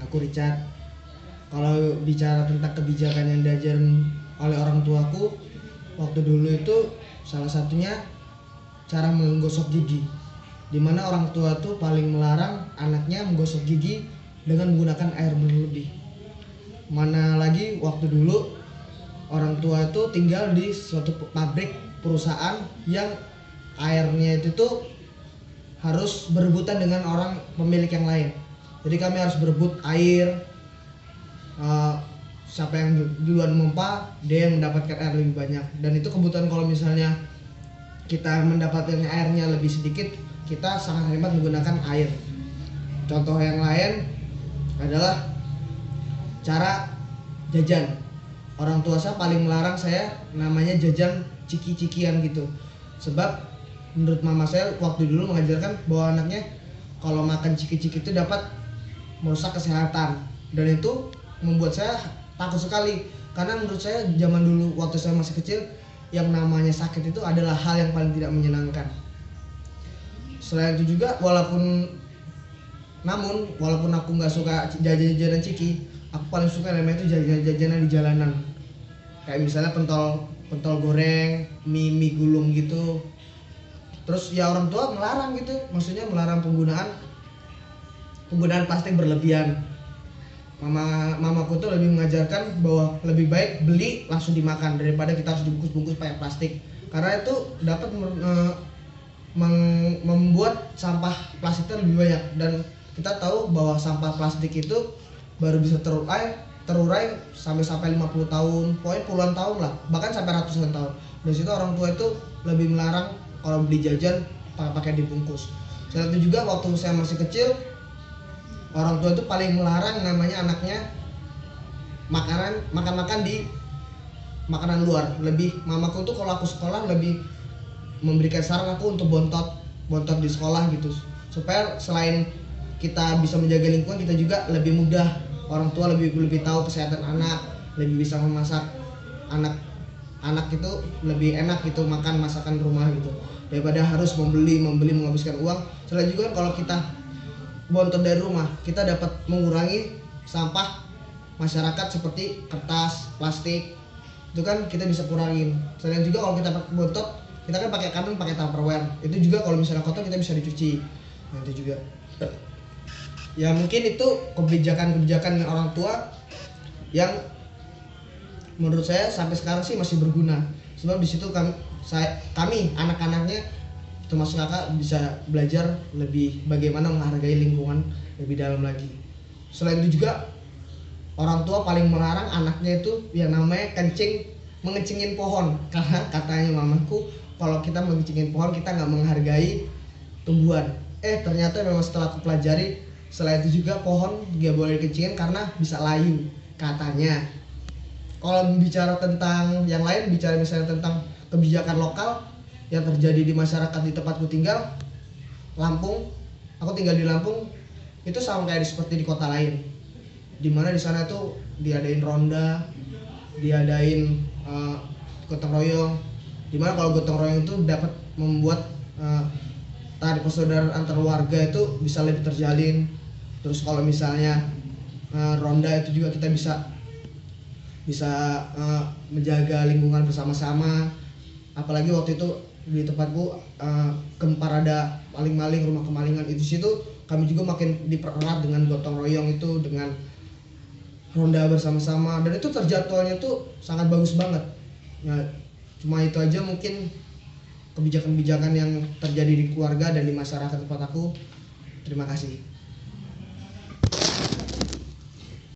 Aku Richard. Kalau bicara tentang kebijakan yang diajarin oleh orang tuaku waktu dulu itu, salah satunya cara menggosok gigi. Dimana orang tua tuh paling melarang anaknya menggosok gigi dengan menggunakan air berlebih. Mana lagi waktu dulu orang tua itu tinggal di suatu pabrik perusahaan yang airnya itu tuh harus berebutan dengan orang pemilik yang lain. Jadi kami harus berebut air. Siapa yang duluan memompa, dia yang mendapatkan air lebih banyak. Dan itu kebutuhan, kalau misalnya kita mendapatkan airnya lebih sedikit, kita sangat hebat menggunakan air. Contoh yang lain adalah cara jajan. Orang tua saya paling melarang saya namanya jajan ciki-cikian gitu. Sebab menurut mama saya waktu dulu mengajarkan bahwa anaknya kalau makan ciki-ciki itu dapat merusak kesehatan. Dan itu membuat saya takut sekali, karena menurut saya zaman dulu waktu saya masih kecil, yang namanya sakit itu adalah hal yang paling tidak menyenangkan. Selain itu juga, walaupun aku nggak suka jajanan ciki, aku paling suka namanya itu jajanan di jalanan. Kayak misalnya pentol goreng, mie gulung gitu. Terus ya orang tua melarang gitu, maksudnya melarang penggunaan plastik berlebihan. Mamaku tuh lebih mengajarkan bahwa lebih baik beli langsung dimakan daripada kita harus dibungkus-bungkus pakai plastik, karena itu dapat membuat sampah plastiknya lebih banyak. Dan kita tahu bahwa sampah plastik itu baru bisa terurai sampai 50 tahun, pokoknya puluhan tahun lah, bahkan sampai ratusan tahun. Dari situ orang tua itu lebih melarang kalau beli jajan pakai dibungkus. Selain itu juga waktu saya masih kecil, orang tua itu paling melarang namanya anaknya makan di makanan luar. Lebih, mamaku tuh kalau aku sekolah lebih memberikan saran aku untuk bontot di sekolah gitu, supaya selain kita bisa menjaga lingkungan, kita juga lebih mudah, orang tua lebih tahu kesehatan anak, lebih bisa memasak anak itu lebih enak gitu makan masakan rumah gitu, daripada harus membeli menghabiskan uang. Selain juga kalau kita bontot dari rumah, kita dapat mengurangi sampah masyarakat seperti kertas, plastik. Itu kan kita bisa kurangin. Selain juga kalau kita pakai bontot, kita kan pakai kantong, pakai Tupperware. Itu juga kalau misalnya kotor kita bisa dicuci. Nah, itu juga. Ya mungkin itu kebijakan orang tua yang menurut saya sampai sekarang sih masih berguna. Sebab di situ kami anak-anaknya termasuk kakak bisa belajar lebih bagaimana menghargai lingkungan lebih dalam lagi. Selain itu juga orang tua paling melarang anaknya itu yang namanya mengencingin pohon, karena katanya mamaku kalau kita mengencingin pohon kita nggak menghargai tumbuhan. Ternyata memang setelah aku pelajari, selain itu juga pohon dia boleh dikencingin karena bisa layu katanya. Kalau bicara tentang yang lain, bicara misalnya tentang kebijakan lokal yang terjadi di masyarakat di tempatku tinggal, Lampung. Aku tinggal di Lampung, itu sama kayak seperti di kota lain, dimana di sana itu diadain ronda, diadain gotong royong, dimana kalau gotong royong itu dapat membuat tali persaudaraan antar warga itu bisa lebih terjalin. Terus kalau misalnya ronda itu juga kita bisa menjaga lingkungan bersama-sama. Apalagi waktu itu di tempatku Kempar ada maling-maling, rumah kemalingan, itu situ kami juga makin dipererat dengan gotong royong itu, dengan ronda bersama-sama, dan itu terjadwalnya tuh sangat bagus banget. Nah, cuma itu aja mungkin kebijakan-kebijakan yang terjadi di keluarga dan di masyarakat tempat aku. Terima kasih.